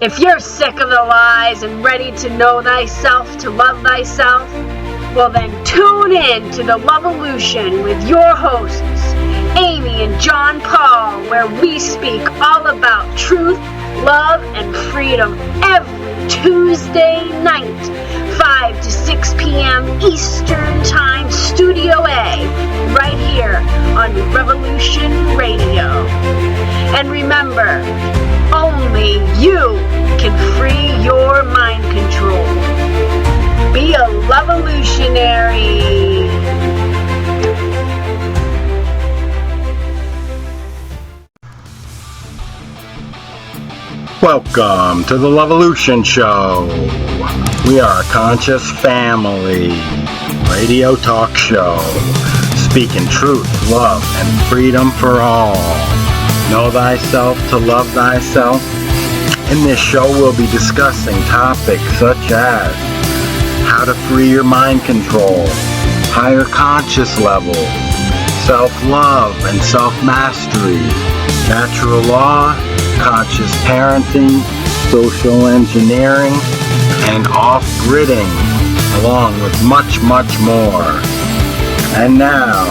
If you're sick of the lies and ready to know thyself, to love thyself, well then tune in to the Revolution with your hosts, Amy and John Paul, where we speak all about truth, love, and freedom every Tuesday night, 5 to 6 p.m. Eastern Time, Studio A, right here on Revolution Radio. And remember, only you can free your mind control. Be a Revolutionary. Welcome to the Revolution Show. We are a conscious family radio talk show, speaking truth, love, and freedom for all. Know thyself to love thyself. In this show, we'll be discussing topics such as how to free your mind control, higher conscious level, self-love and self-mastery, natural law, conscious parenting, social engineering, and off-gridding, along with much, much more. And now,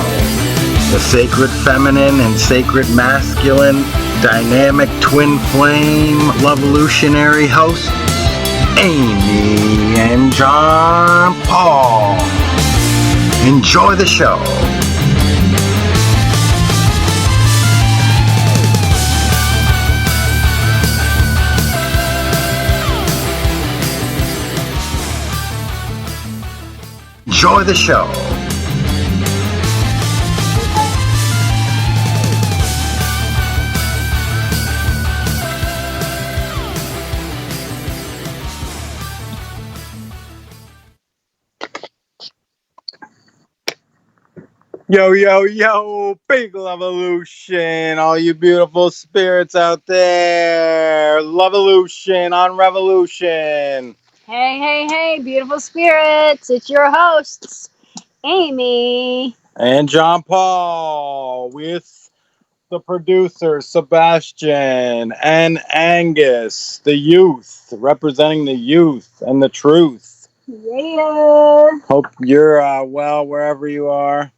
the sacred feminine and sacred masculine, dynamic twin flame, revolutionary hosts, Amy and John Paul. Enjoy the show. Enjoy the show. Yo, yo, yo, big Revolution, all you beautiful spirits out there. Revolution on Revolution. Hey, hey, hey, beautiful spirits. It's your hosts, Amy and John Paul, with the producers, Sebastian and Angus, the youth, representing the youth and the truth. Yeah. Hope you're well wherever you are.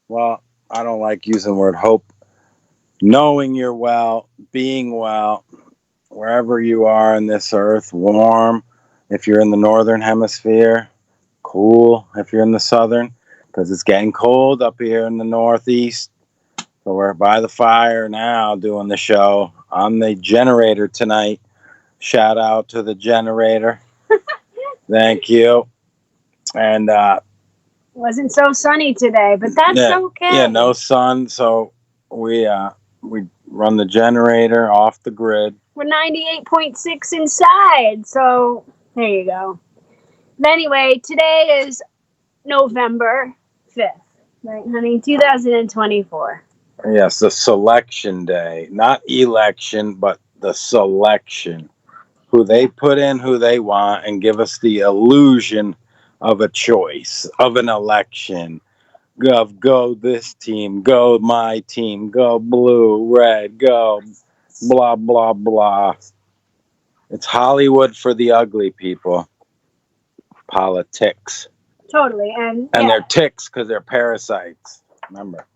Well, I don't like using the word hope. Knowing you're well, being well, wherever you are in this earth, warm. If you're in the northern hemisphere, cool. If you're in the southern, because it's getting cold up here in the northeast. So we're by the fire now doing the show. I'm the generator tonight. Shout out to the generator. Thank you. And wasn't so sunny today, but that's okay. Yeah, no sun. So we run the generator off the grid. We're 98.6 inside, so there you go. But anyway, today is November 5th, right, honey? 2024. Yes, the selection day. Not election, but the selection. Who they put in who they want and give us the illusion of a choice, of an election. Go this team, go my team, go blue, red, go blah, blah, blah. It's Hollywood for the ugly people. Politics. Totally. And they're ticks because they're parasites. Remember.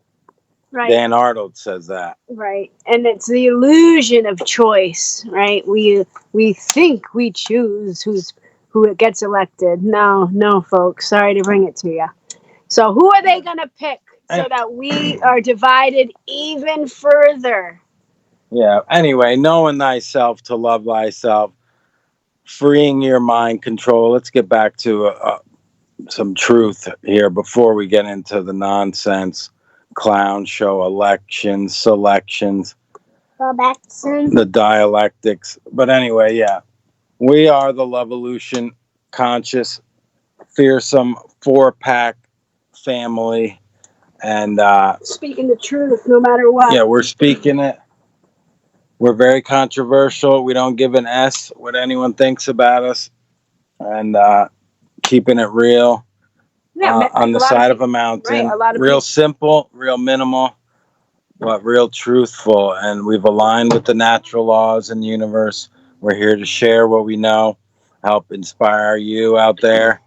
Right. Dan Arnold says that. Right. And it's the illusion of choice, right? We think we choose who gets elected. No, folks. Sorry to bring it to you. So who are they going to pick so that we are divided even further? Yeah. Anyway, knowing thyself to love thyself, freeing your mind control. Let's get back to some truth here before we get into the nonsense, clown show, elections, selections, the dialectics. But anyway, yeah, we are the Revolution conscious, fearsome 4-pack family, and speaking the truth no matter what. Yeah, we're speaking it. We're very controversial. We don't give an S what anyone thinks about us, and keeping it real on the side of a mountain. Right, real simple, real minimal, but real truthful. And we've aligned with the natural laws in the universe. We're here to share what we know, help inspire you out there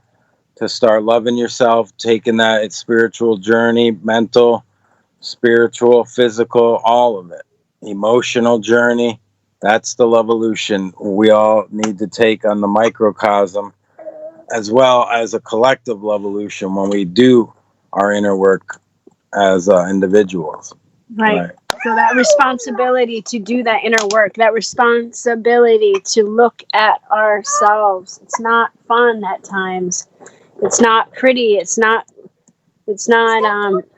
to start loving yourself, taking that spiritual journey, mental, spiritual, physical, all of it. Emotional journey. That's the Levolution we all need to take on the microcosm, as well as a collective Levolution when we do our inner work as individuals. Right. So that responsibility to do that inner work, that responsibility to look at ourselves. It's not fun at times. It's not pretty. It's not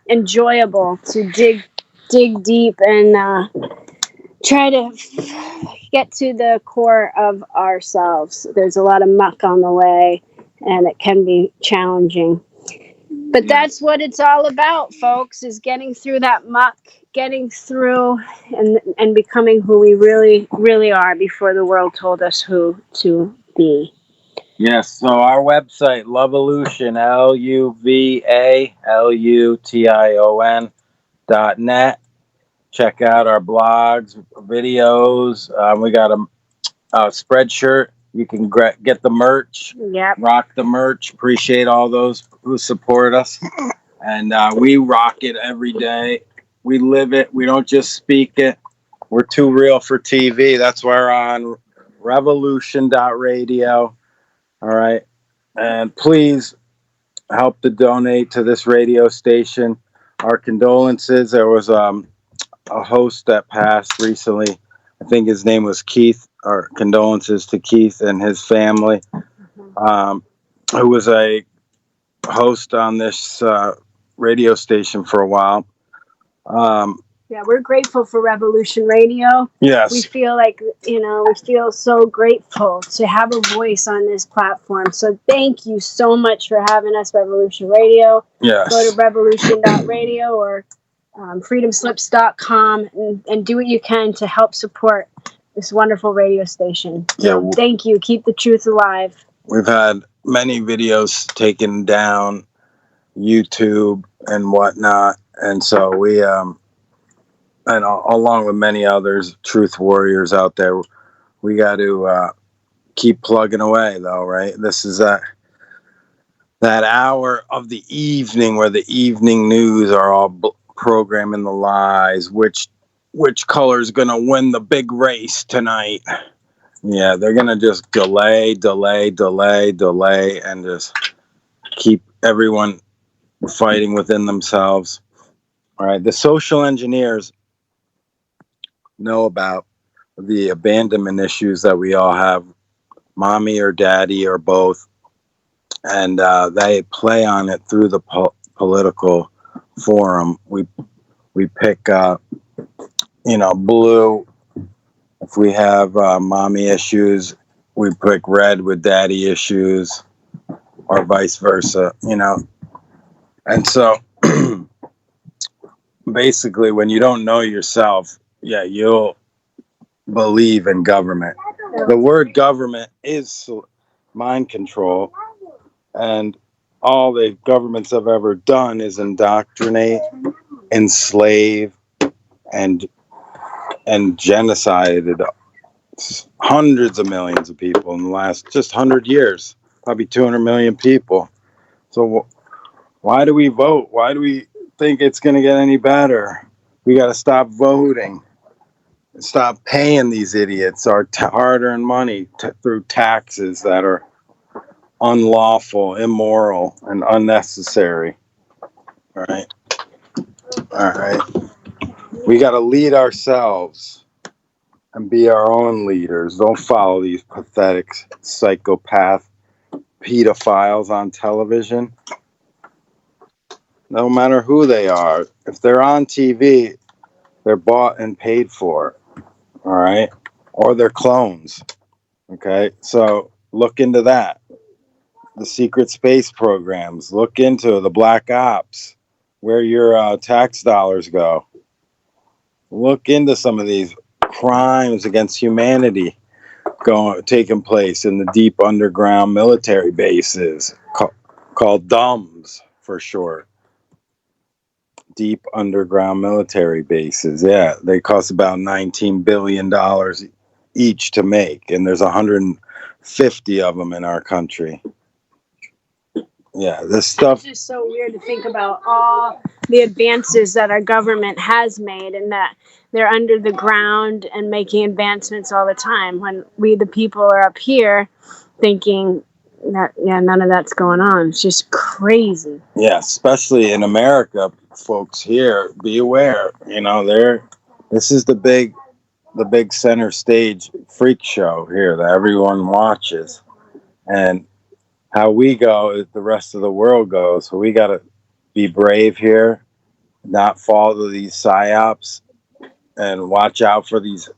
enjoyable to dig deep and try to get to the core of ourselves. There's a lot of muck on the way, and it can be challenging. But that's what it's all about, folks, is getting through that muck, getting through and becoming who we really, really are before the world told us who to be. Yes, so our website, LUV-A-LUTION, LUV-A-LUTION.net. Check out our blogs, videos. We got a spreadshirt. You can get the merch. Yep. Rock the merch. Appreciate all those who support us. And we rock it every day. We live it. We don't just speak it. We're too real for TV. That's why we're on Revolution.radio. All right. And please help to donate to this radio station. Our condolences. There was a host that passed recently. I think his name was Keith. Our condolences to Keith and his family, who was a host on this radio station for a while. Yeah, we're grateful for Revolution Radio. Yes. We feel like, we feel so grateful to have a voice on this platform. So thank you so much for having us, Revolution Radio. Yes. Go to Revolution.radio or freedomslips.com and do what you can to help support this wonderful radio station. So thank you. Keep the truth alive. We've had many videos taken down, YouTube and whatnot. And so we, and along with many others, truth warriors out there, we got to keep plugging away, though, right? This is that hour of the evening where the evening news are all programming the lies. Which color is going to win the big race tonight? Yeah, they're going to just delay, and just keep everyone fighting within themselves. All right, the social engineers know about the abandonment issues that we all have, mommy or daddy or both, and they play on it through the political forum. We pick blue if we have mommy issues. We pick red with daddy issues, or vice versa, and so basically when you don't know yourself, you'll believe in government. The word government is mind control, and all the governments have ever done is indoctrinate, enslave, and genocided hundreds of millions of people in the last just 100 years, probably 200 million people. So why do we vote? Why do we think it's going to get any better? We got to stop voting. Stop paying these idiots our hard-earned money through taxes that are unlawful, immoral, and unnecessary. All right. We got to lead ourselves and be our own leaders. Don't follow these pathetic psychopath pedophiles on television. No matter who they are, if they're on TV, they're bought and paid for. All right, or they're clones. Okay, so look into that. The secret space programs. Look into the black ops, where your tax dollars go. Look into some of these crimes against humanity taking place in the deep underground military bases called DUMBs for short. Deep underground military bases. Yeah, they cost about $19 billion each to make, and there's 150 of them in our country. Yeah, this stuff. It's just so weird to think about all the advances that our government has made, and that they're under the ground and making advancements all the time, when we, the people, are up here thinking that, none of that's going on. It's just crazy. Yeah, especially in America, folks here, be aware. This is the big center stage freak show here that everyone watches, and how we go is the rest of the world goes. So we got to be brave here, not fall to these psyops, and watch out for these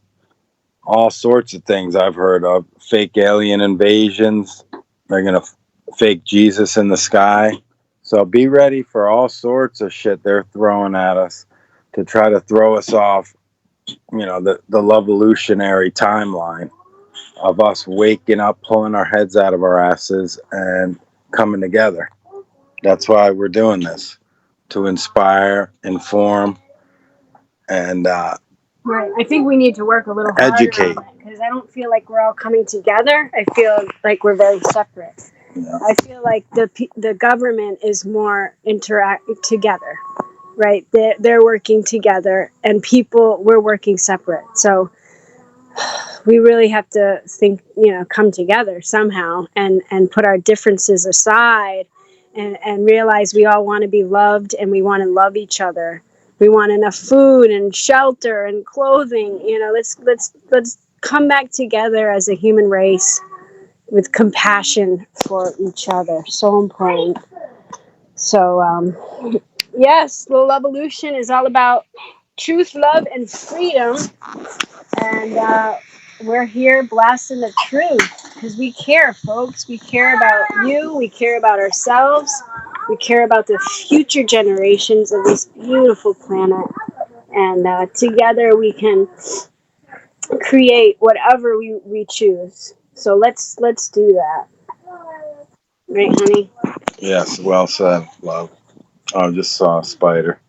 all sorts of things I've heard of. Fake alien invasions. They're going to fake Jesus in the sky. So be ready for all sorts of shit they're throwing at us to try to throw us off, the Revolution.ARY timeline of us waking up, pulling our heads out of our asses, and coming together. That's why we're doing this, to inspire, inform, and right. I think we need to work a little harder educate. on it, because I don't feel like we're all coming together. I feel like we're very separate. Yeah. I feel like the government is more together, right? They're working together, and we're working separate. So we really have to think, come together somehow, and put our differences aside, and realize we all want to be loved, and we want to love each other. We want enough food and shelter and clothing. Let's come back together as a human race with compassion for each other. So important. So, yes, the Revolution is all about truth, love, and freedom. And we're here blasting the truth, because we care, folks. We care about you. We care about ourselves. We care about the future generations of this beautiful planet. And together we can create whatever we choose. So let's do that. Right, honey? Yes, well said, love. I just saw a spider.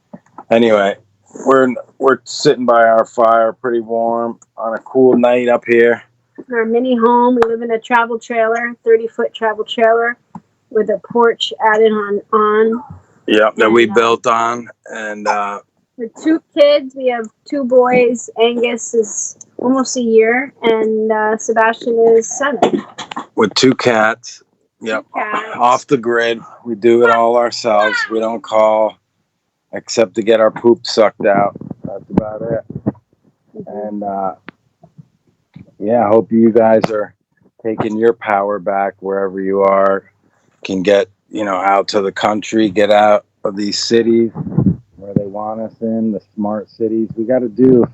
Anyway, we're sitting by our fire, pretty warm, on a cool night up here. Our mini home. We live in a travel trailer, 30-foot travel trailer, with a porch added on. Yep, that we built on. And with 2 kids. We have 2 boys. Angus is almost a year, and Sebastian is 7. With 2 cats. Yep, off the grid. We do it all ourselves. We don't call except to get our poop sucked out. That's about it. And I hope you guys are taking your power back wherever you are. Can get out to the country, get out of these cities where they want us in, the smart cities. We got to do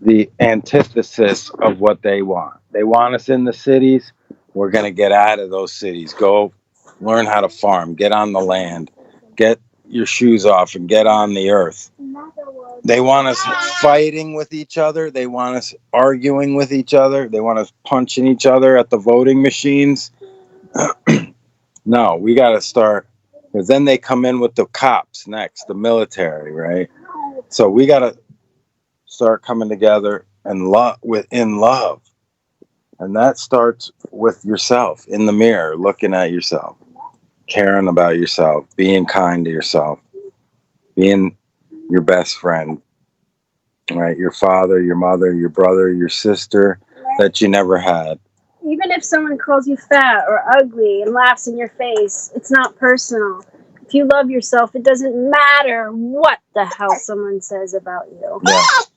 the antithesis of what they want. They want us in the cities. We're going to get out of those cities. Go learn how to farm. Get on the land. Get your shoes off and get on the earth. They want us fighting with each other. They want us arguing with each other. They want us punching each other at the voting machines. No, we got to start, because then they come in with the cops next, the military, right? So we got to start coming together and in love. And that starts with yourself, in the mirror, looking at yourself, caring about yourself, being kind to yourself, being your best friend, right? Your father, your mother, your brother, your sister that you never had. Even if someone calls you fat or ugly and laughs in your face, it's not personal. If you love yourself, it doesn't matter what the hell someone says about you.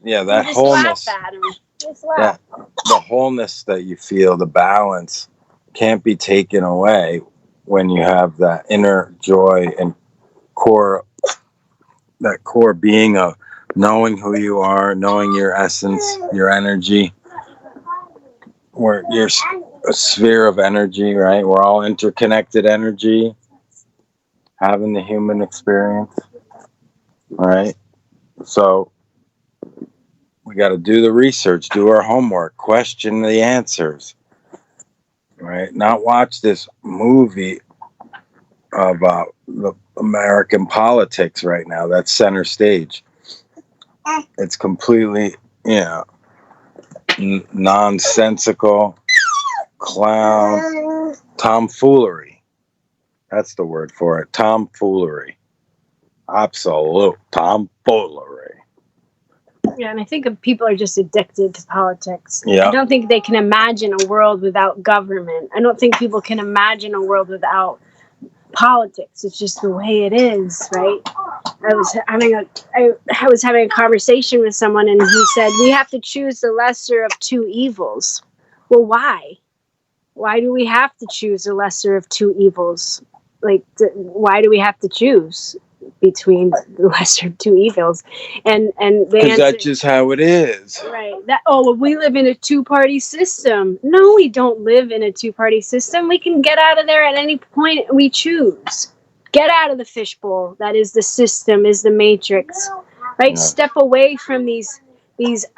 Yeah, that just wholeness. Laugh at them. Just laugh. The wholeness that you feel, the balance, can't be taken away when you have that inner joy and core being of knowing who you are, knowing your essence, your energy. You're a sphere of energy, right? We're all interconnected energy, having the human experience, right? So we got to do the research, do our homework, question the answers, right? Not watch this movie about the American politics right now. That's center stage. It's completely, nonsensical clown tomfoolery. That's the word for it. Tomfoolery. Absolute tomfoolery. Yeah, and I think people are just addicted to politics. Yeah. I don't think they can imagine a world without government. I don't think people can imagine a world without politics. It's just the way it is, right? I was having a conversation with someone, and he said we have to choose the lesser of two evils. Well, why? Why do we have to choose the lesser of two evils? Like, why do we have to choose between the lesser of two evils? And the Because answer, that's just how it is. right? Well, we live in a two-party system. No, we don't live in a two-party system. We can get out of there at any point we choose. Get out of the fishbowl. That is the system, is the matrix, right? Yeah. Step away from these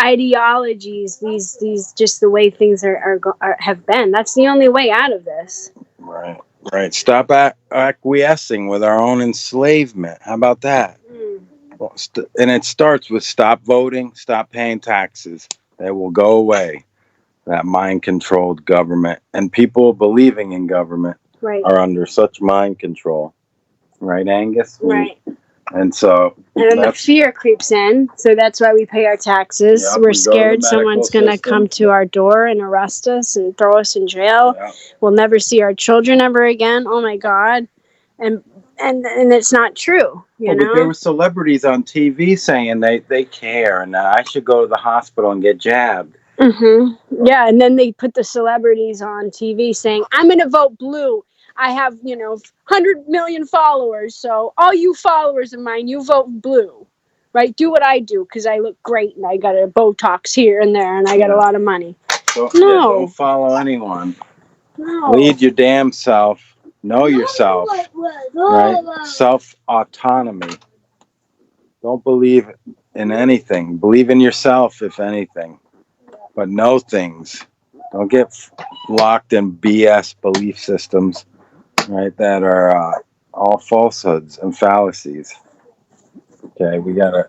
ideologies, these just the way things have been. That's the only way out of this. Right. Stop acquiescing with our own enslavement. How about that? Well, and it starts with stop voting, stop paying taxes. They will go away. That mind-controlled government, and people believing in government are under such mind control. Right, Angus? Right. And so... And then the fear creeps in, so that's why we pay our taxes. Yep, we're scared someone's going to come to our door and arrest us and throw us in jail. Yep. We'll never see our children ever again. Oh, my God. And it's not true, you know? But there were celebrities on TV saying they care, and I should go to the hospital and get jabbed. Mm-hmm. Yeah, and then they put the celebrities on TV saying, I'm going to vote blue. I have, 100 million followers, so all you followers of mine, you vote blue, right? Do what I do, because I look great, and I got a Botox here and there, and I got a lot of money. Don't follow anyone. No. Lead your damn self. Know yourself, right? Self-autonomy. Don't believe in anything. Believe in yourself, if anything. But know things. Don't get locked in BS belief systems, right, that are all falsehoods and fallacies. Okay, we got to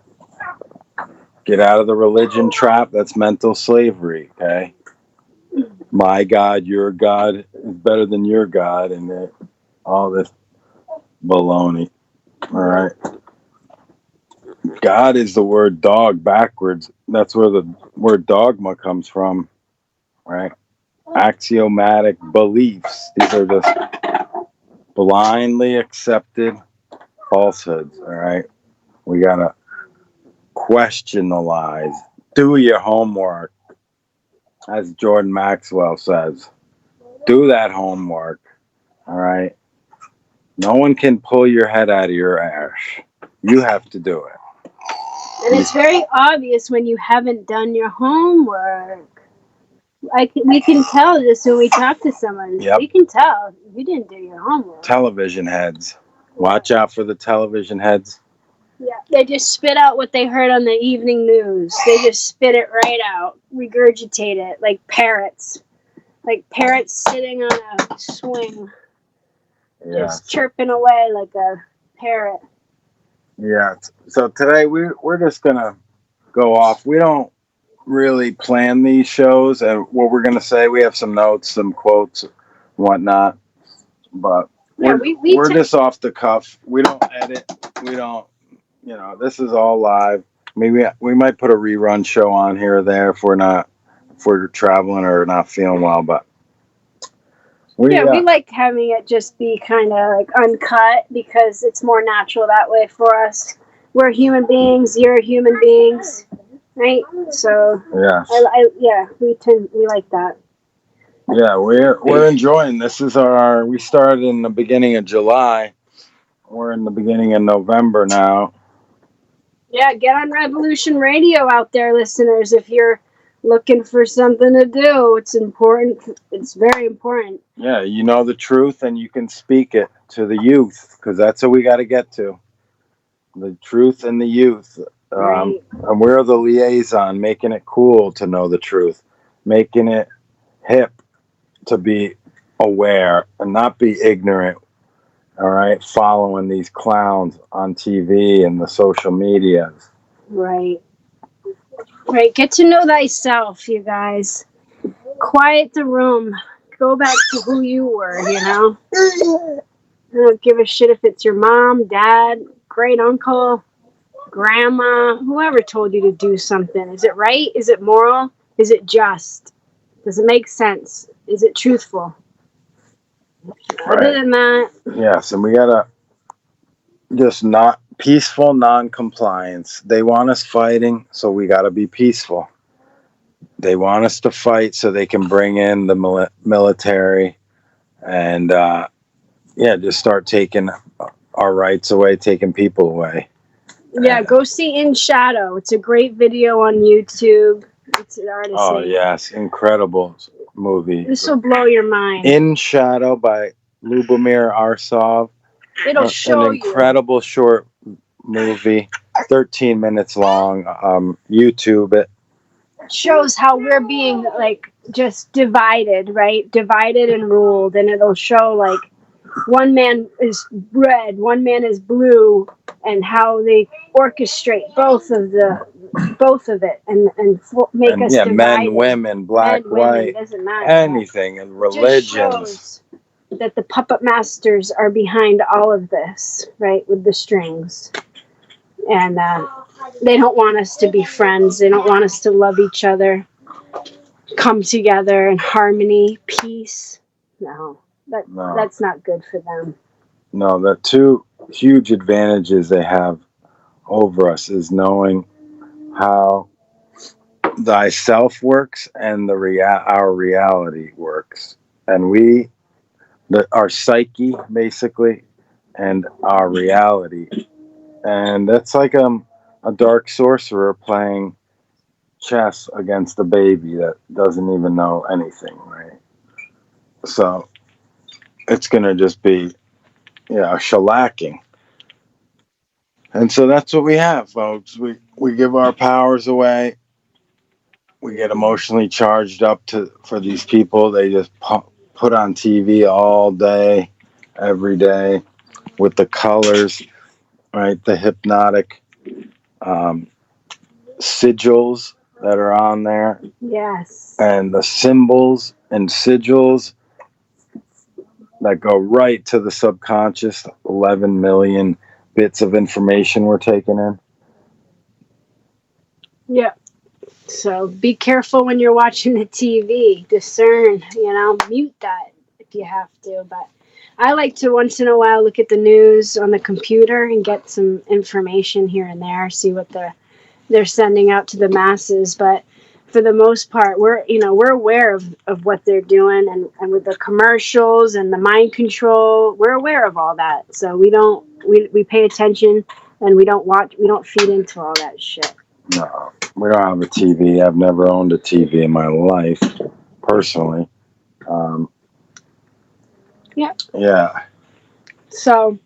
get out of the religion trap. That's mental slavery, okay? My God, your God is better than your God, and all this baloney, all right? God is the word dog backwards. That's where the word dogma comes from, right? Axiomatic beliefs. These are just blindly accepted falsehoods, all right? We got to question the lies. Do your homework. As Jordan Maxwell says, do that homework, all right? No one can pull your head out of your ass. You have to do it. And it's very obvious when you haven't done your homework. We can tell this when we talk to someone. Yep. We can tell you didn't do your homework. Television heads. Watch out for the television heads. Yeah, they just spit out what they heard on the evening news. They just spit it right out, regurgitate it like parrots. Like parrots sitting on a swing. Yeah. Just chirping away like a parrot. Yeah, so today we're just going to go off. We don't really plan these shows and what we're going to say. We have some notes, some quotes, and whatnot. But we're just off the cuff. We don't edit. We don't, this is all live. Maybe we might put a rerun show on here or there if we're traveling or not feeling well, but we like having it just be kind of like uncut because it's more natural that way for us. We're human beings. You're human beings, right? So yeah, we like that. Yeah, we're enjoying. This is we started in the beginning of July. We're in the beginning of November now. Yeah, get on Revolution Radio out there, listeners. If you're looking for something to do, it's important. It's very important. Yeah, you know the truth and you can speak it to the youth because that's what we got to get to. The truth and the youth. Right. And we're the liaison, making it cool to know the truth, making it hip to be aware and not be ignorant. All right, following these clowns on TV and the social medias. Right. Right, get to know thyself, you guys. Quiet the room. Go back to who you were, you know? I don't give a shit if it's your mom, dad, great uncle, grandma, whoever told you to do something. Is it right? Is it moral? Is it just? Does it make sense? Is it truthful? Right. Other than that, yes, and we gotta just not peaceful non-compliance. They want us fighting, so we gotta be peaceful. They want us to fight so they can bring in the military and just start taking our rights away, taking people away. yeah, go see In Shadow. It's a great video on YouTube. It's an artist. Oh, yes, incredible movie. This will blow your mind. In Shadow by Lubomir Arsov. It'll show an incredible short movie, 13 minutes long. YouTube it. Shows how we're being like just divided, right? Divided and ruled, and it'll show like one man is red, one man is blue, and how they orchestrate both of it and make us divided. Men, women, black, white, doesn't matter, anything, and religions. That the puppet masters are behind all of this, right, with the strings. And they don't want us to be friends. They don't want us to love each other, come together in harmony, peace. No, that's not good for them. No, the two huge advantages they have over us is knowing how thyself works and our reality works. And our psyche, basically, and our reality. And that's like a dark sorcerer playing chess against a baby that doesn't even know anything, right? So it's going to just be, a shellacking. And so that's what we have, folks. We give our powers away. We get emotionally charged up for these people. They just put on TV all day, every day, with the colors, right? The hypnotic sigils that are on there. Yes. And the symbols and sigils that go right to the subconscious. 11 million bits of information we're taking in. Yeah. So be careful when you're watching the TV. Discern, mute that if you have to. But I like to once in a while look at the news on the computer and get some information here and there, see what they're sending out to the masses. But for the most part, we're aware of what they're doing, and with the commercials and the mind control, we're aware of all that. So we pay attention, and we don't feed into all that shit. No, we don't have a TV. I've never owned a TV in my life, personally. Yeah. So,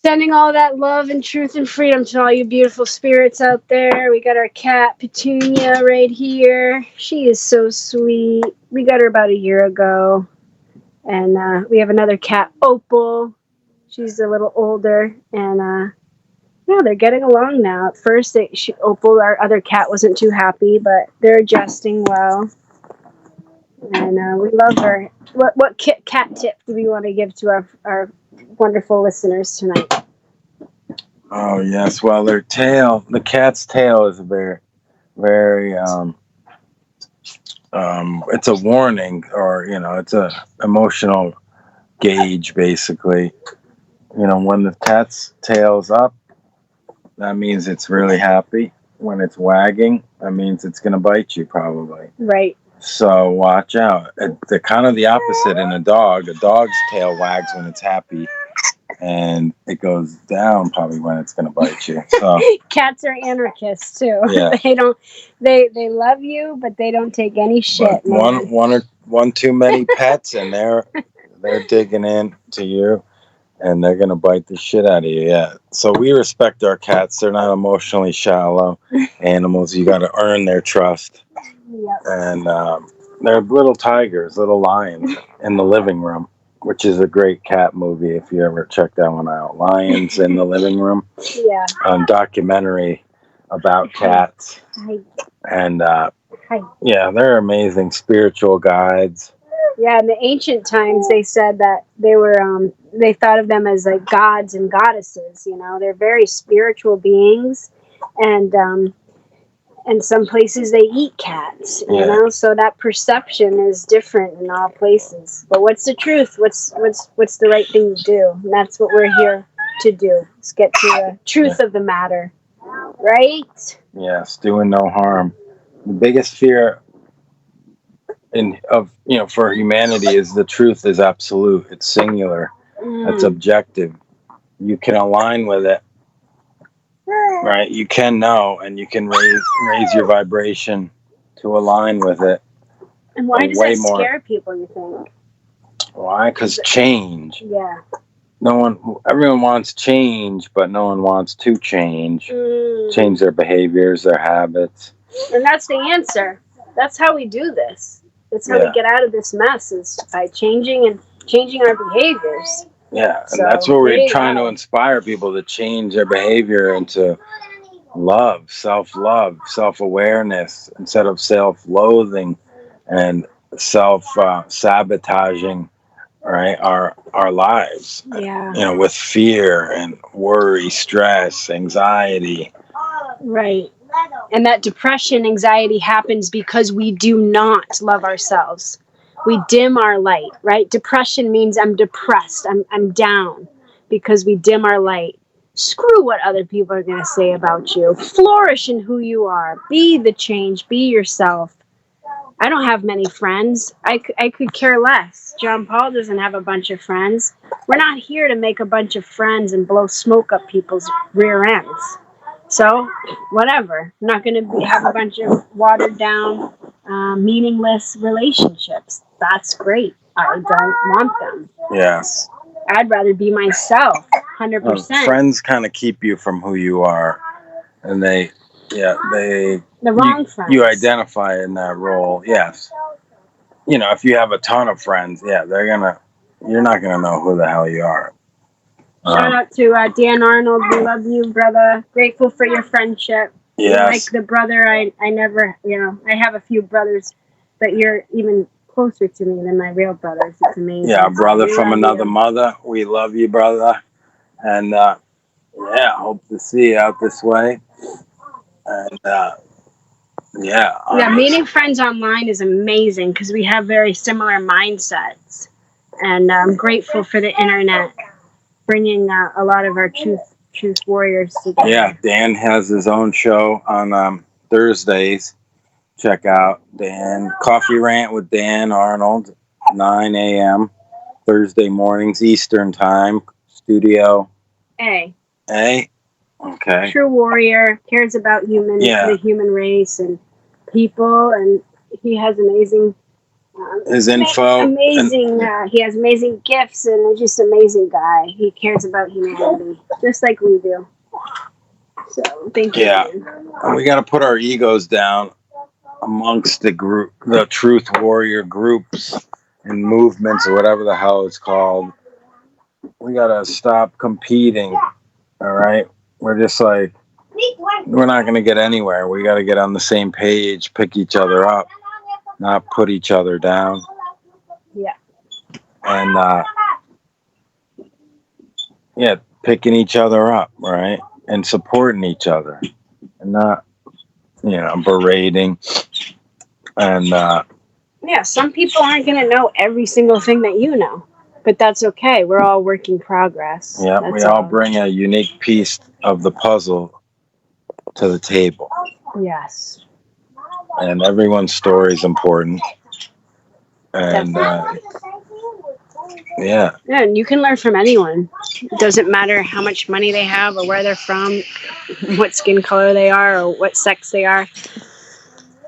sending all that love and truth and freedom to all you beautiful spirits out there. We got our cat, Petunia, right here. She is so sweet. We got her about a year ago. And we have another cat, Opal. She's a little older. And, they're getting along now. At first, Opal, our other cat, wasn't too happy, but they're adjusting well. And we love her. What cat tip do we want to give to our wonderful listeners tonight? Oh, yes. Well, the cat's tail is very, very, it's a warning, or, it's a emotional gauge, basically. When the cat's tail's up, that means it's really happy. When it's wagging, that means it's going to bite you, probably. Right. So watch out. They're kind of the opposite in a dog. A dog's tail wags when it's happy, and it goes down probably when it's going to bite you. So cats are anarchists too. Yeah. They love you, but they don't take any shit. One too many pets, and they're digging in to you, and they're going to bite the shit out of you. Yeah. So we respect our cats. They're not emotionally shallow animals. You got to earn their trust. Yep. And they're little tigers, little lions in the living room, which is a great cat movie if you ever check that one out. Lions in the Living Room. Yeah. Documentary about cats. Hi. And Hi. yeah, they're amazing spiritual guides. Yeah, in the ancient times, they said that they were, they thought of them as like gods and goddesses. You know, they're very spiritual beings, and some places they eat cats. You know, so that perception is different in all places. But what's the truth? What's the right thing to do? And that's what we're here to do. Let's get to the truth of the matter, right? Yes, doing no harm. The biggest fear for humanity is the truth is absolute. It's singular. It's objective. You can align with it, right? You can know, and you can raise your vibration to align with it. And why does that scare people, you think? Why? Because change. Yeah. Everyone wants change, but no one wants to change. Change their behaviors, their habits. And that's the answer. That's how we do this. That's how we get out of this mess, is by changing our behaviors. Yeah, and that's what we're trying to inspire people to change their behavior into love, self-awareness, instead of self-loathing and self-sabotaging, right, our lives. Yeah. With fear and worry, stress, anxiety. Right. And that depression, anxiety happens because we do not love ourselves. We dim our light, right? Depression means I'm depressed. I'm down because we dim our light. Screw what other people are going to say about you. Flourish in who you are. Be the change. Be yourself. I don't have many friends. I could care less. John Paul doesn't have a bunch of friends. We're not here to make a bunch of friends and blow smoke up people's rear ends. So, whatever. I'm not going to have a bunch of watered down, meaningless relationships. That's great. I don't want them. Yes. I'd rather be myself, 100%. Friends kind of keep you from who you are, and the wrong friends. You identify in that role. Yes. If you have a ton of friends, you're not gonna know who the hell you are. Shout out to Dan Arnold. We love you, brother. Grateful for your friendship. Yes. You're like the brother I never, I have a few brothers, but you're even closer to me than my real brothers. It's amazing. Yeah, brother from another mother. We love you, brother. And hope to see you out this way. And meeting friends online is amazing because we have very similar mindsets. And I'm grateful for the internet bringing a lot of our truth warriors together. Yeah, Dan has his own show on Thursdays. Check out Dan. Coffee Rant with Dan Arnold, 9 a.m. Thursday mornings, Eastern Time. Studio A. Okay. True warrior, cares about the human race and people, and he has amazing his info. He has amazing gifts, and he's just an amazing guy. He cares about humanity, just like we do. So, thank you. Yeah. And we got to put our egos down amongst the group, the truth warrior groups and movements, or whatever the hell it's called. We got to stop competing. All right. We're just like, we're not going to get anywhere. We got to get on the same page, pick each other up, not put each other down. Yeah. And, picking each other up, right? And supporting each other. And not, berating. And, some people aren't going to know every single thing that you know. But that's okay. We're all work in progress. Yeah, we all bring a unique piece of the puzzle to the table. Yes. And everyone's story is important. And Yeah, and you can learn from anyone. It doesn't matter how much money they have or where they're from, what skin color they are, or what sex they are.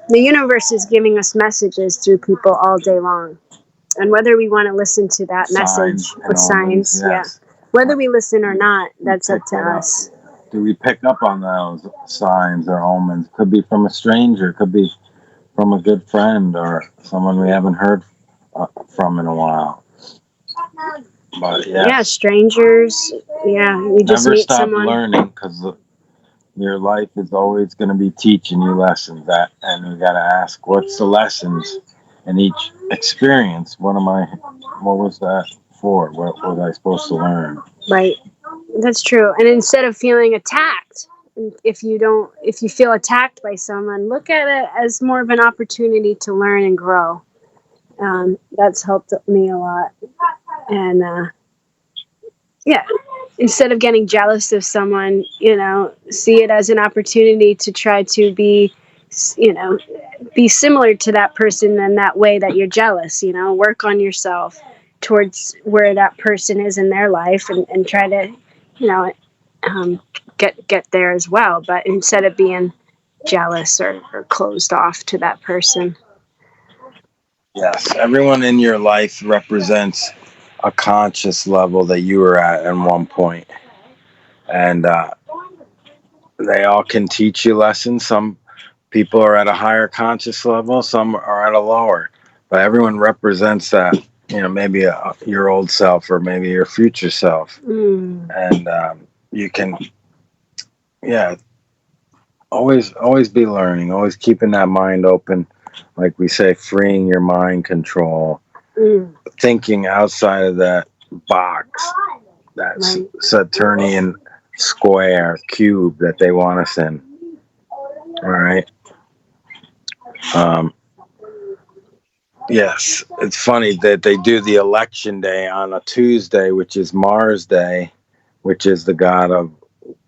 The universe is giving us messages through people all day long. And whether we want to listen to that message with signs, yes. Whether we listen or not, that's up to us. Do we pick up on those signs or omens? Could be from a stranger, could be from a good friend or someone we haven't heard from in a while. But strangers. Yeah, you just never meet stop someone. learning, because your life is always going to be teaching you lessons. And we got to ask, what's the lessons in each experience? What was that for? What was I supposed to learn? Right. That's true. And instead of feeling attacked, if you feel attacked by someone, look at it as more of an opportunity to learn and grow. That's helped me a lot. And yeah, instead of getting jealous of someone, see it as an opportunity to try to be similar to that person in that way that you're jealous. Work on yourself towards where that person is in their life, and try to get there as well, but instead of being jealous or closed off to that person. Yes, everyone in your life represents a conscious level that you were at one point, and they all can teach you lessons. Some people are at a higher conscious level, some are at a lower, but everyone represents that, maybe your old self or maybe your future self. And you can always be learning, always keeping that mind open, like we say, freeing your mind control, thinking outside of that box, that Saturnian square cube that they want us in. All right. Yes, it's funny that they do the election day on a Tuesday, which is Mars Day, which is the god of,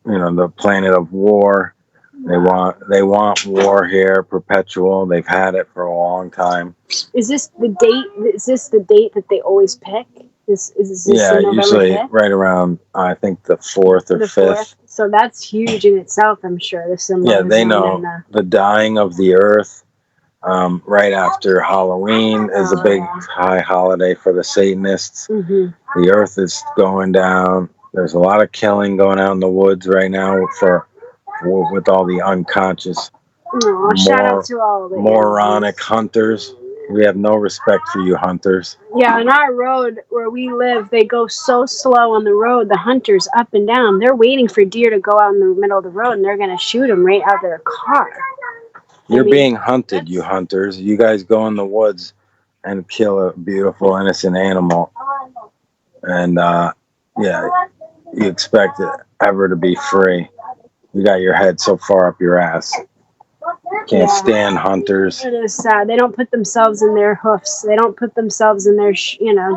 the planet of war. They want war here, perpetual. They've had it for a long time. Is this the date? Is this the date that they always pick? Is this usually 5th? Right around, I think, the 4th or 5th. So that's huge in itself, I'm sure. The symbolism. Yeah, they know the dying of the earth. Right after Halloween is a big high holiday for the Satanists. Mm-hmm. The earth is going down. There's a lot of killing going out in the woods right now with all the unconscious, shout out to all of it. Moronic hunters. We have no respect for you hunters. Yeah, on our road where we live, they go so slow on the road, the hunters up and down. They're waiting for deer to go out in the middle of the road, and they're going to shoot them right out of their car. You're being hunted, you hunters. You guys go in the woods and kill a beautiful, innocent animal. And, you expect it ever to be free. You got your head so far up your ass. Can't stand hunters. It is sad. They don't put themselves in their hoofs. They don't put themselves in their,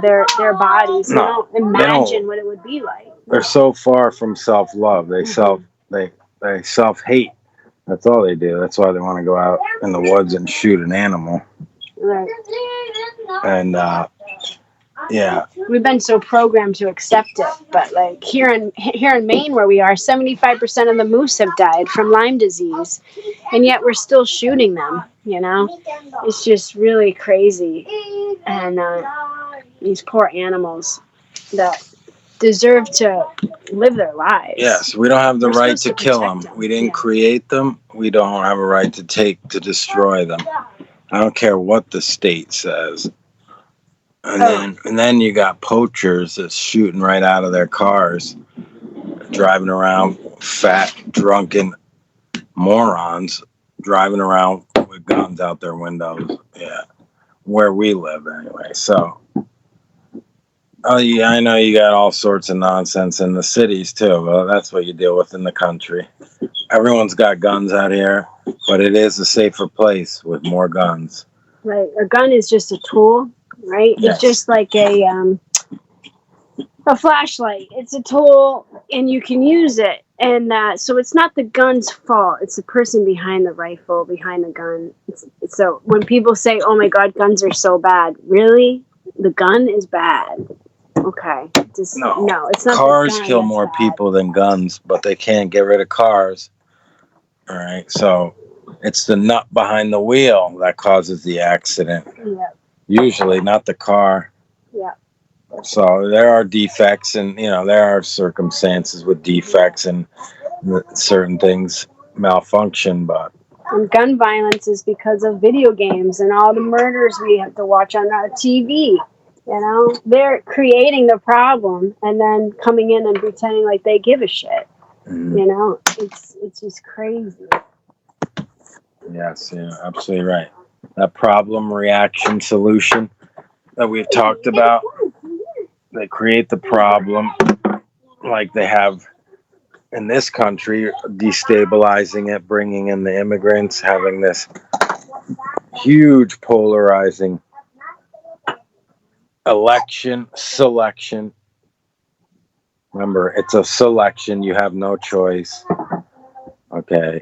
their bodies. They don't imagine what it would be like. They're so far from self-love. They self-hate. That's all they do. That's why they want to go out in the woods and shoot an animal. Right. And, we've been so programmed to accept it, but like here in Maine where we are, 75% of the moose have died from Lyme disease, and yet we're still shooting them. It's just really crazy. And these poor animals that deserve to live their lives. Yes, we don't have the right to kill them. We didn't create them. We don't have a right to destroy them. I don't care what the state says. And then you got poachers that's shooting right out of their cars, driving around, fat, drunken morons, driving around with guns out their windows. Yeah, where we live anyway. So, I know you got all sorts of nonsense in the cities too. Well, that's what you deal with in the country. Everyone's got guns out here, but it is a safer place with more guns. Right, a gun is just a tool. Right? Yes. It's just like a flashlight. It's a tool, and you can use it. And so it's not the gun's fault. It's the person behind the rifle, behind the gun. So when people say, oh, my God, guns are so bad. Really? The gun is bad. Okay. No, it's not. Cars kill more people than guns, but they can't get rid of cars. All right? So it's the nut behind the wheel that causes the accident. Yeah. Usually, not the car. Yeah. So there are defects, and there are circumstances with defects, and certain things malfunction. But gun violence is because of video games and all the murders we have to watch on TV. They're creating the problem and then coming in and pretending like they give a shit. You know, it's just crazy. Yes, absolutely right. That problem, reaction, solution that we've talked about, they create the problem like they have in this country, destabilizing it, bringing in the immigrants, having this huge polarizing selection. Remember, it's a selection. You have no choice. Okay.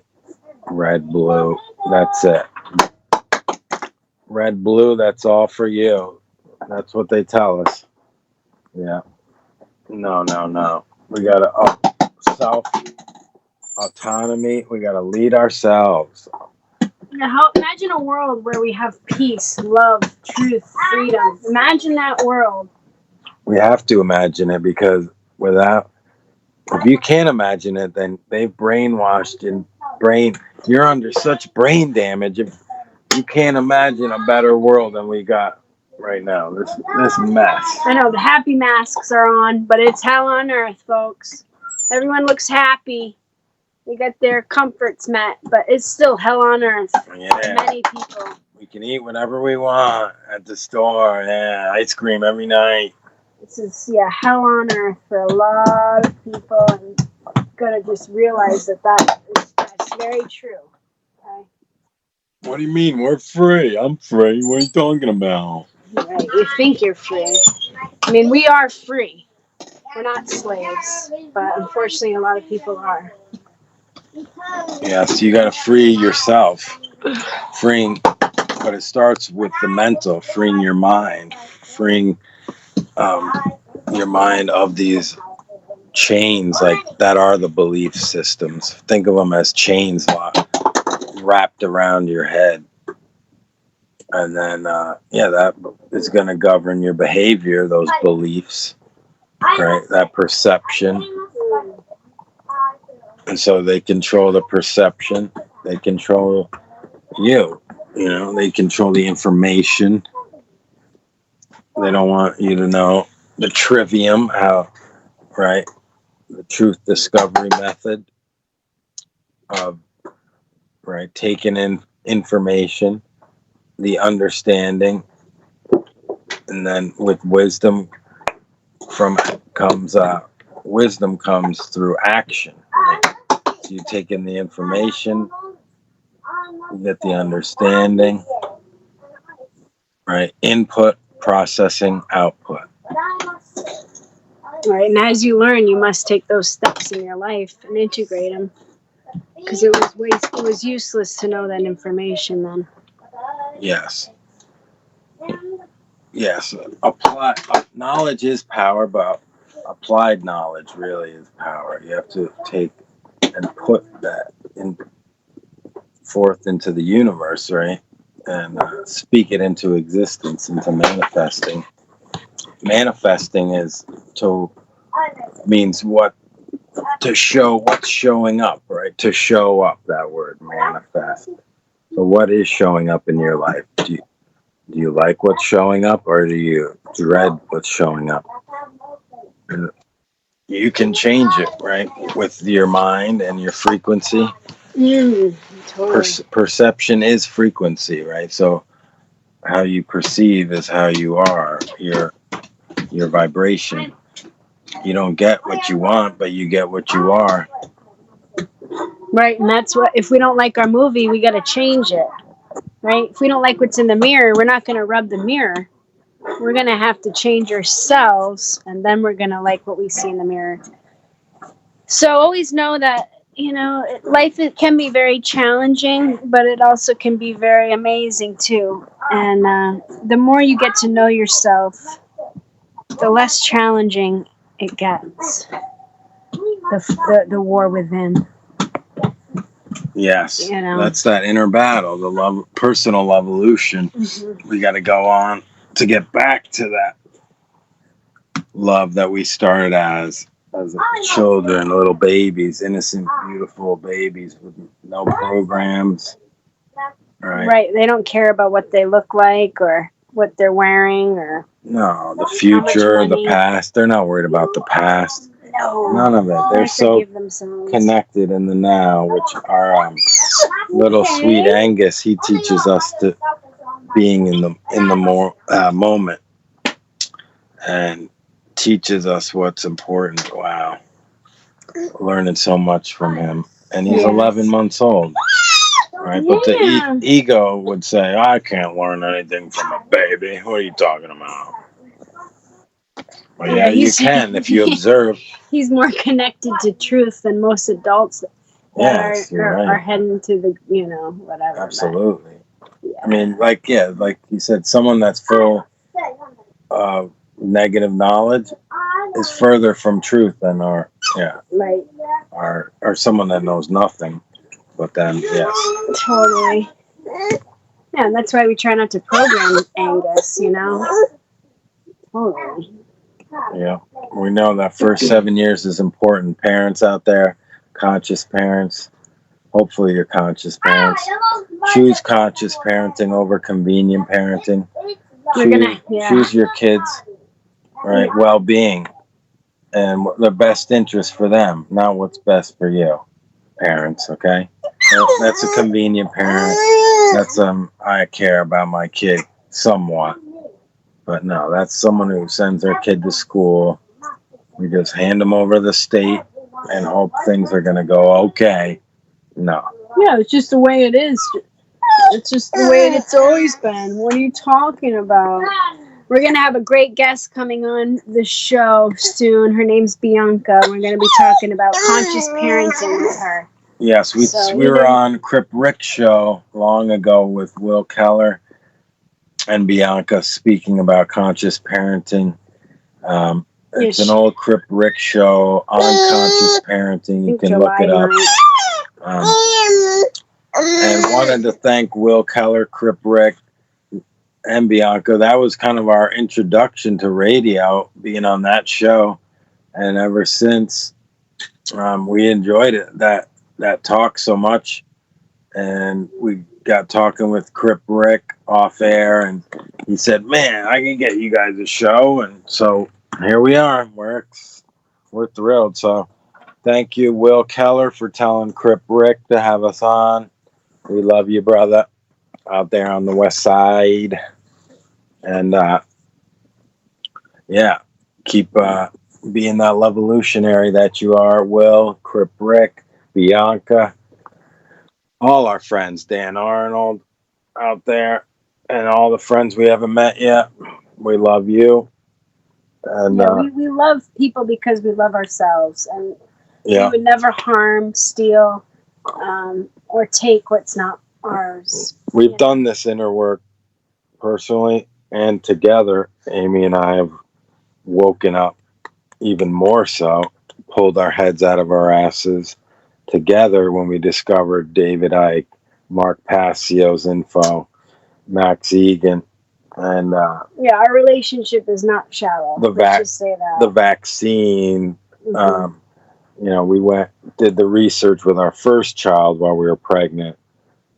Red, blue. That's it. Red, blue, that's all for you. That's what they tell us. Yeah. No. We got to self-autonomy. We got to lead ourselves. Now, imagine a world where we have peace, love, truth, freedom. Imagine that world. We have to imagine it, because if you can't imagine it, then they've brainwashed you're under such brain damage if you can't imagine a better world than we got right now. This mess. I know, the happy masks are on, but it's hell on earth, folks. Everyone looks happy. They got their comforts met, but it's still hell on earth for many people. We can eat whatever we want at the store. Yeah, ice cream every night. This is, hell on earth for a lot of people, and you gotta just realize that's very true. Okay? What do you mean? We're free. I'm free. What are you talking about? Right, you think you're free. I mean, we are free. We're not slaves, but unfortunately a lot of people are. Yeah, so you got to free yourself. But it starts with the mental, freeing your mind, freeing your mind of these chains that are the belief systems. Think of them as chains wrapped around your head. And then, that is going to govern your behavior, those beliefs, right? That perception. And so they control the perception. They control you. They control the information. They don't want you to know the trivium, the truth discovery method of, taking in information, the understanding, and then with wisdom comes through action. So you take in the information, you get the understanding, input, processing, output. Right, and as you learn, you must take those steps in your life and integrate them, because it was useless to know that information then. Yes. Knowledge is power, but applied knowledge really is power. You have to take and put that forth into the universe, right? And speak it into existence, into manifesting. Manifesting means to show what's showing up, right? To show up, that word, manifest. So what is showing up in your life? Do you like what's showing up, or do you dread what's showing up? You can change it, right? With your mind and your frequency. Totally. Perception is frequency, right? So how you perceive is how you are, your vibration. You don't get what you want, but you get what you are. Right, and that's what, if we don't like our movie, we got to change it. Right? If we don't like what's in the mirror, we're not going to rub the mirror. We're going to have to change ourselves, and then we're going to like what we see in the mirror. So always know that, life can be very challenging, but it also can be very amazing too. And the more you get to know yourself, the less challenging it gets. The war within. Yes, that's that inner battle, the personal evolution. Mm-hmm. We got to go on to get back to that love that we started as children, little babies, innocent, beautiful babies with no programs. Right. They don't care about what they look like or what they're wearing or the future, the past. They're not worried about the past. No. None of it. They're so connected in the now, which our little sweet Angus, he teaches us to being in the more moment, and teaches us what's important. Wow. Learning so much from him. And he's 11 months old. Right? But the ego would say, I can't learn anything from a baby. What are you talking about? Well, yeah, you can if you observe. He's more connected to truth than most adults that are heading to the, whatever. Absolutely. I mean, like you said, someone that's full of negative knowledge is further from truth than or someone that knows nothing. But then, yes. Totally. Yeah, and that's why we try not to program Angus, Totally. Yeah. We know that first 7 years is important. Parents out there, conscious parents, hopefully you're conscious parents. Choose conscious parenting over convenient parenting. Choose your kids' well-being and the best interest for them, not what's best for you, parents, okay? That's a convenient parent. That's I care about my kid somewhat. But no, that's someone who sends their kid to school. We just hand them over to the state and hope things are going to go okay. No. Yeah, it's just the way it is. It's just the way it's always been. What are you talking about? We're going to have a great guest coming on the show soon. Her name's Bianca. We're going to be talking about conscious parenting with her. Yes, we were on Crip Rick's show long ago with Will Keller and Bianca speaking about conscious parenting. It's an old Crip Rick show on conscious parenting. You can look it up. And wanted to thank Will Keller, Crip Rick, and Bianca. That was kind of our introduction to radio, being on that show. And ever since, we enjoyed it, that talk so much. And we got talking with Crip Rick off air, and he said, man, I can get you guys a show. And so here we are. We're thrilled. So thank you, Will Keller, for telling Crip Rick to have us on. We love you, brother, out there on the west side. And keep being that revolutionary that you are, Will, Crip Rick, Bianca, all our friends, Dan Arnold out there, and all the friends we haven't met yet. We love you. And we love people because we love ourselves, and we would never harm, steal, or take what's not ours. We've done this inner work personally and together. Amy and I have woken up even more so, pulled our heads out of our asses together when we discovered David Icke, Mark Passio's info, Max Egan, and our relationship is not shallow. Let's just say that. The vaccine. We did the research with our first child while we were pregnant,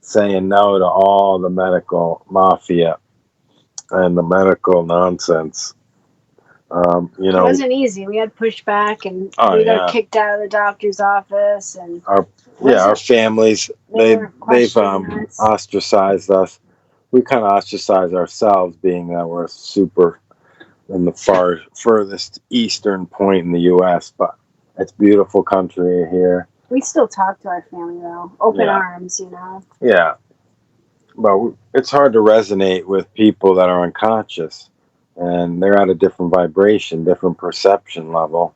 saying no to all the medical mafia and the medical nonsense. It wasn't easy. We had pushback, and we got kicked out of the doctor's office, and our families they've ostracized us. We kind of ostracize ourselves, being that we're super in the furthest eastern point in the U.S., but it's a beautiful country here. We still talk to our family, though. Open arms, Yeah. But it's hard to resonate with people that are unconscious, and they're at a different vibration, different perception level,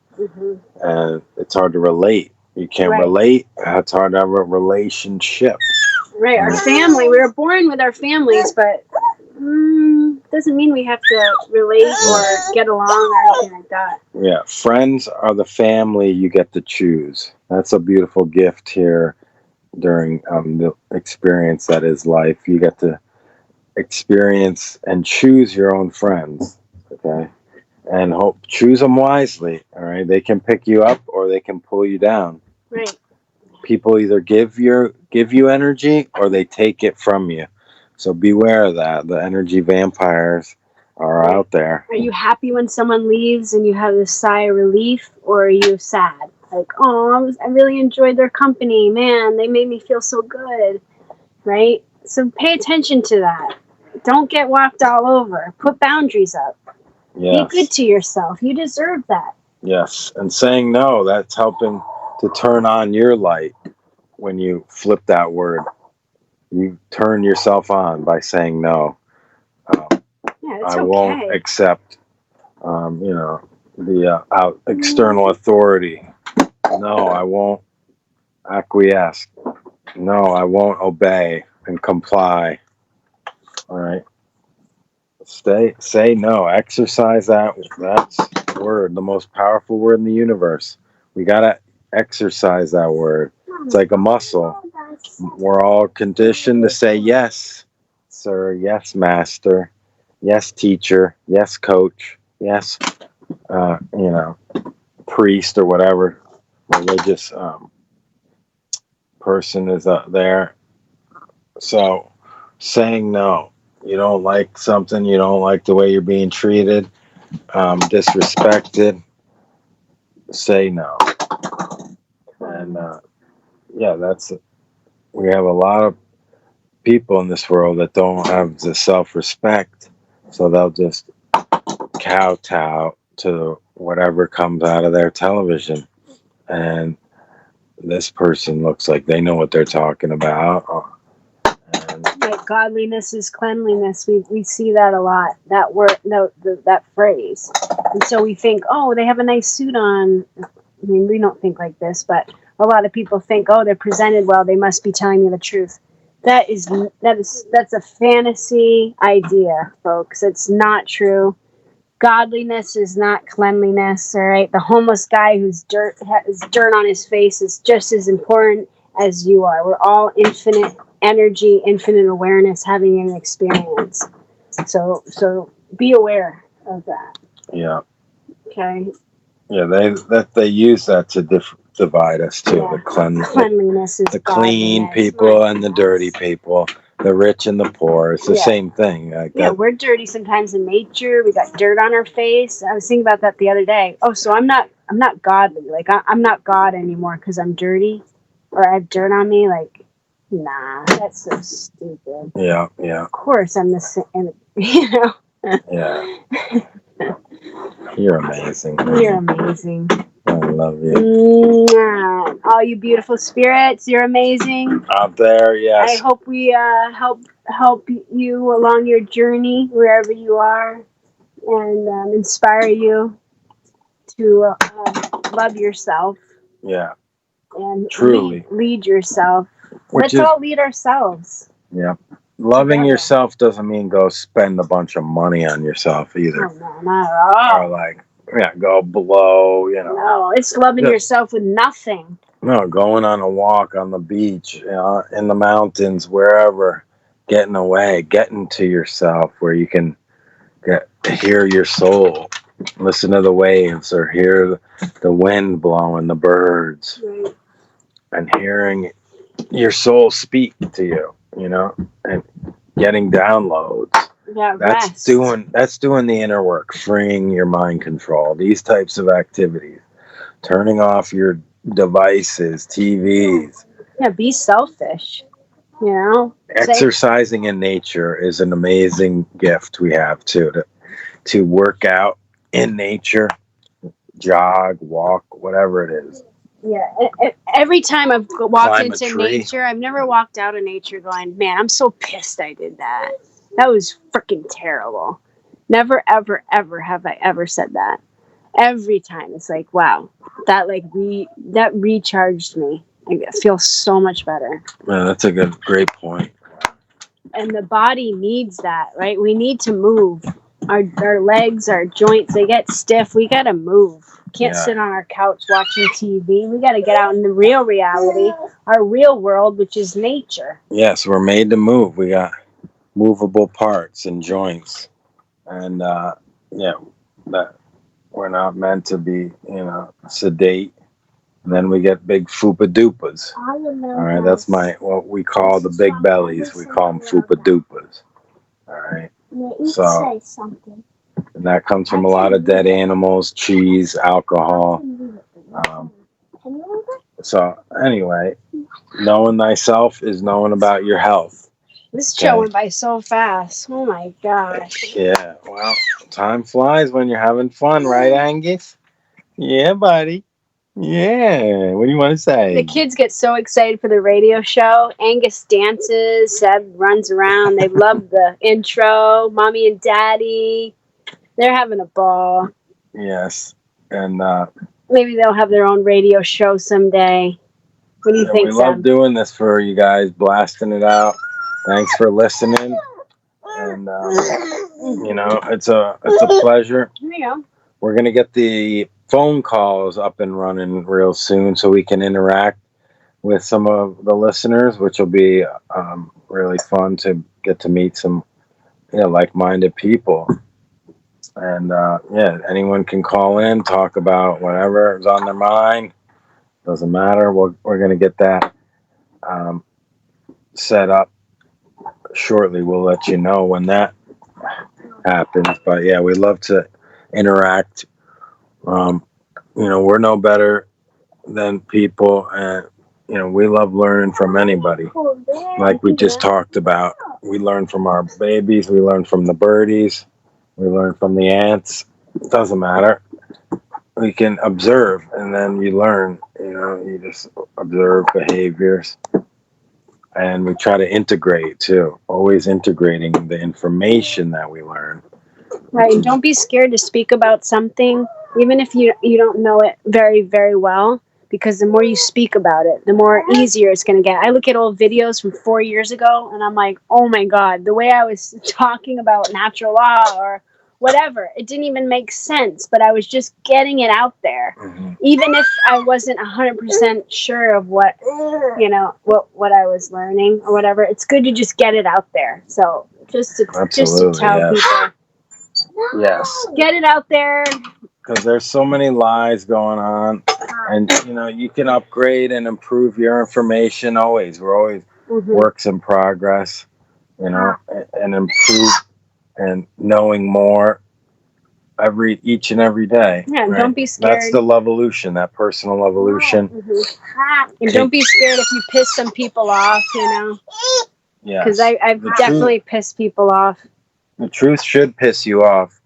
and it's hard to relate. You can't relate. It's hard to have a relationship. Right, our family. We were born with our families, but doesn't mean we have to relate or get along or anything like that. Yeah, friends are the family you get to choose. That's a beautiful gift here during the experience that is life. You get to experience and choose your own friends, okay? And choose them wisely, all right? They can pick you up or they can pull you down. Right. People either give you energy or they take it from you. So beware of that. The energy vampires are out there. Are you happy when someone leaves and you have this sigh of relief, or are you sad? Like, oh, I really enjoyed their company. Man, they made me feel so good, right? So pay attention to that. Don't get walked all over. Put boundaries up. Yes. Be good to yourself. You deserve that. Yes, and saying no, that's helping to turn on your light when you flip that word. You turn yourself on by saying no. I won't accept, the external authority. No, I won't acquiesce. No, I won't obey and comply. All right. Say no. Exercise that's word, the most powerful word in the universe. We gotta exercise that word. It's like a muscle. We're all conditioned to say yes, sir, yes, master, yes, teacher, yes, coach, yes, priest or whatever religious person is there. So saying no. You don't like something, you don't like the way you're being treated, disrespected, say no. And we have a lot of people in this world that don't have the self-respect, so they'll just kowtow to whatever comes out of their television. And this person looks like they know what they're talking about. Like godliness is cleanliness. We see that a lot. That word, that phrase, and so we think, oh, they have a nice suit on. I mean, we don't think like this, but a lot of people think, oh, they're presented well. They must be telling me the truth. That's a fantasy idea, folks. It's not true. Godliness is not cleanliness. All right, the homeless guy who's has dirt on his face is just as important as you are. We're all infinite energy, infinite awareness, having an experience. So be aware of that. Yeah. Okay. Yeah, they use that to divide us too. Yeah. The cleanliness is the clean people and the dirty people, the rich and the poor. It's the same thing. We're dirty sometimes in nature. We got dirt on our face. I was thinking about that the other day. Oh, so I'm not godly. Like I'm not God anymore because I'm dirty, or I have dirt on me. Like, nah, that's so stupid. Yeah. Of course, I'm the same. You know. Yeah. You're amazing. You're amazing. I love you. All you beautiful spirits, you're amazing. Out there, yes. I hope we help you along your journey wherever you are, and inspire you to love yourself. Yeah. And truly lead yourself. Let's all lead ourselves. Yeah. Loving yourself doesn't mean go spend a bunch of money on yourself either. Oh, no, not at all. Or go blow, No, it's loving yourself with nothing. No, going on a walk on the beach, in the mountains, wherever, getting away, getting to yourself where you can get to hear your soul, listen to the waves, or hear the wind blowing, the birds, right. And hearing your soul speak to you, and getting downloads. Yeah, that's doing the inner work, freeing your mind control. These types of activities, turning off your devices, TVs. Yeah, be selfish. Exercising in nature is an amazing gift we have too. To work out in nature, jog, walk, whatever it is. Yeah, every time I've walked into nature, I've never walked out of nature going, man, I'm so pissed I did that. That was freaking terrible. Never, ever, ever have I ever said that. Every time it's like, wow, that recharged me. I feel so much better. Yeah, that's a great point. And the body needs that, right? We need to move. Our legs, our joints, they get stiff. We got to move. Can't sit on our couch watching TV. We got to get out in the real reality, our real world, which is nature. Yes, we're made to move. We got movable parts and joints. And, that we're not meant to be, sedate. And then we get big fupa-dupas. All right, that's what we call the big bellies. We call them fupa-dupas. All right. So, say something. And that comes from a lot of dead animals, cheese, alcohol. So anyway, knowing thyself is knowing about your health. This show went by so fast. Oh my gosh. Yeah, well, time flies when you're having fun, right, Angus? Yeah, buddy. Yeah, what do you want to say? The kids get so excited for the radio show. Angus dances, Seb runs around. They love the intro. Mommy and Daddy, they're having a ball. Yes, and maybe they'll have their own radio show someday. What do you think, we Seb? love doing this for you guys, blasting it out. Thanks for listening, and you know, it's a pleasure. Here you go. We're gonna get the phone calls up and running real soon so we can interact with some of the listeners, which will be really fun to get to meet some like-minded people. And anyone can call in, talk about whatever is on their mind. Doesn't matter. We're going to get that set up shortly. We'll let you know when that happens. But yeah, we love to interact. We're no better than people, and we love learning from anybody. Like we just talked about, we learn from our babies, we learn from the birdies, we learn from the ants. It doesn't matter. We can observe, and then you learn. You just observe behaviors, and we try to integrate too. Always integrating the information that we learn. Right, and don't be scared to speak about something, even if you don't know it very, very well, because the more you speak about it, the more easier it's going to get. I look at old videos from 4 years ago, and I'm like, oh my God, the way I was talking about natural law or whatever, it didn't even make sense, but I was just getting it out there. Mm-hmm. Even if I wasn't 100% sure of what I was learning or whatever, it's good to just get it out there. So just to tell people. Yes. Get it out there. Because there's so many lies going on. And, you can upgrade and improve your information always. We're always works in progress, and improve and knowing more each and every day. Yeah, and don't be scared. That's the Love-A-Lution, that personal evolution. Mm-hmm. And don't be scared if you piss some people off, Yeah. Because I've definitely pissed people off. The truth should piss you off.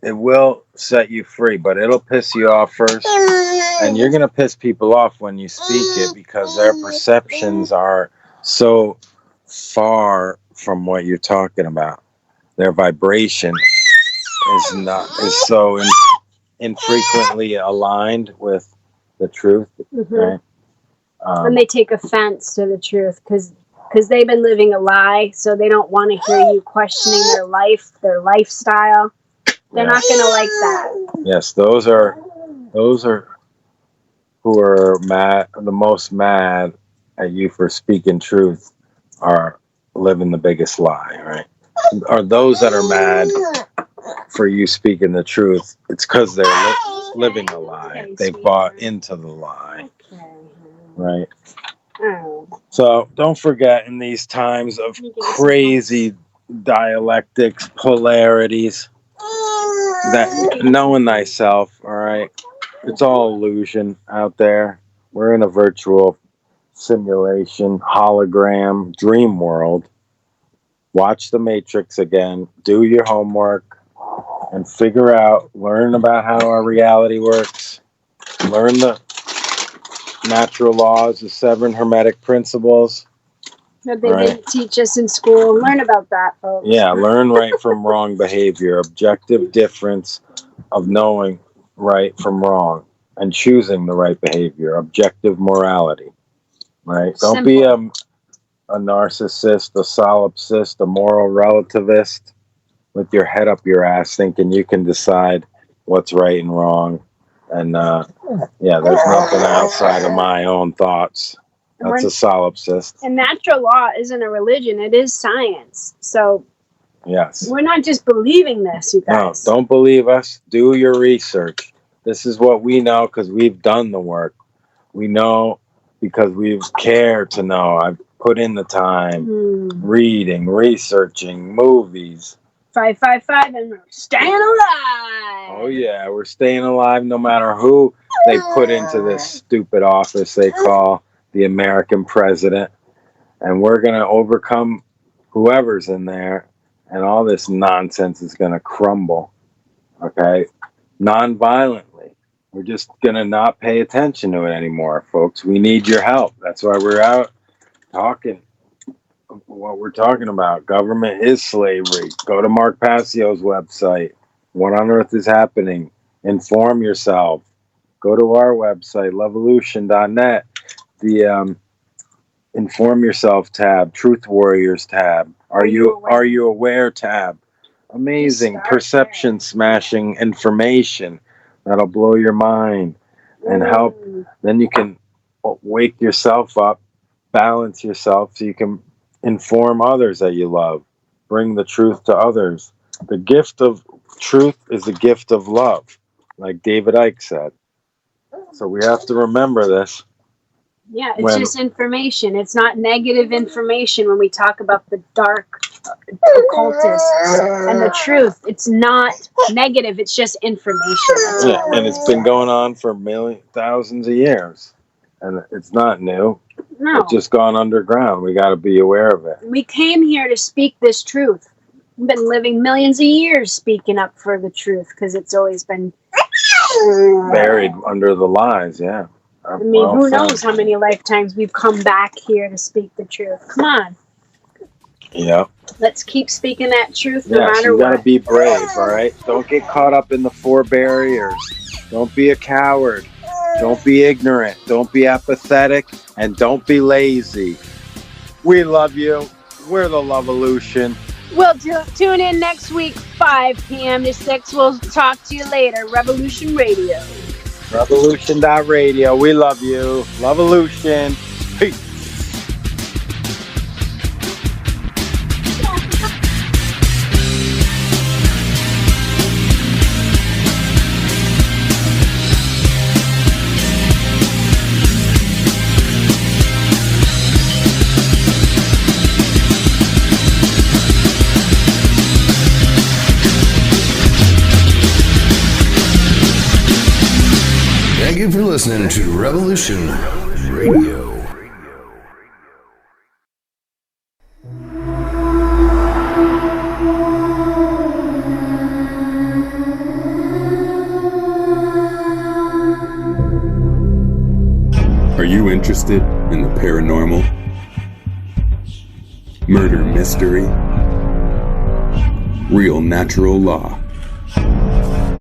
It will set you free, but it'll piss you off first. And you're going to piss people off when you speak it because their perceptions are so far from what you're talking about. Their vibration is so infrequently aligned with the truth. Mm-hmm. Right? And they take offense to the truth because they've been living a lie, so they don't want to hear you questioning their life, their lifestyle. They're not going to like that. Yes, those are who are mad, the most mad at you for speaking truth are living the biggest lie, right? Or those that are mad for you speaking the truth, it's because they're living a lie. They bought into the lie, right? So don't forget, in these times of crazy dialectics, polarities, that knowing thyself, all right? It's all illusion out there. We're in a virtual simulation, hologram, dream world. Watch The Matrix again. Do your homework and learn about how our reality works. Learn the natural laws, the 7 hermetic principles. That they didn't teach us in school. Learn about that, folks. Yeah, learn right from wrong behavior. Objective difference of knowing right from wrong and choosing the right behavior. Objective morality. Right? Simple. Don't be a narcissist, a solipsist, a moral relativist with your head up your ass thinking you can decide what's right and wrong. And there's nothing outside of my own thoughts. That's a solipsist. And natural law isn't a religion, it is science. So yes, we're not just believing this, you guys. No, don't believe us. Do your research. This is what we know because we've done the work. We know because we care to know. I've put in the time, reading, researching, movies. 555, and we're staying alive. Oh yeah, we're staying alive no matter who they put into this stupid office they call the American president. And we're going to overcome whoever's in there, and all this nonsense is going to crumble, okay? Non-violently. We're just going to not pay attention to it anymore, folks. We need your help. That's why we're out talking what we're talking about. Government is slavery. Go to Mark Passio's website. What on earth is happening? Inform yourself. Go to our website, Revolution.net. The Inform Yourself tab, Truth Warriors tab, Are you aware tab. Amazing perception smashing information that'll blow your mind and help. Then you can wake yourself up, balance yourself so you can inform others that you love. Bring the truth to others. The gift of truth is the gift of love, like David Icke said. So we have to remember this. Yeah, it's just information. It's not negative information when we talk about the dark occultists and the truth. It's not negative. It's just information. Yeah, and it's been going on for thousands of years. And it's not new. No. It's just gone underground. We got to be aware of it. We came here to speak this truth. We've been living millions of years speaking up for the truth because it's always been buried under the lies, yeah. I mean, who knows how many lifetimes we've come back here to speak the truth. Come on. Yeah. Let's keep speaking that truth no matter what. You got to be brave, all right? Don't get caught up in the 4 barriers. Don't be a coward. Don't be ignorant. Don't be apathetic. And don't be lazy. We love you. We're the Love-A-Lution. We'll tune in next week, 5 p.m. to 6. We'll talk to you later. Revolution Radio. Revolution.radio. We love you. Love-A-Lution. Peace. Thank you for listening to Revolution Radio. Are you interested in the paranormal, murder mystery, real natural law,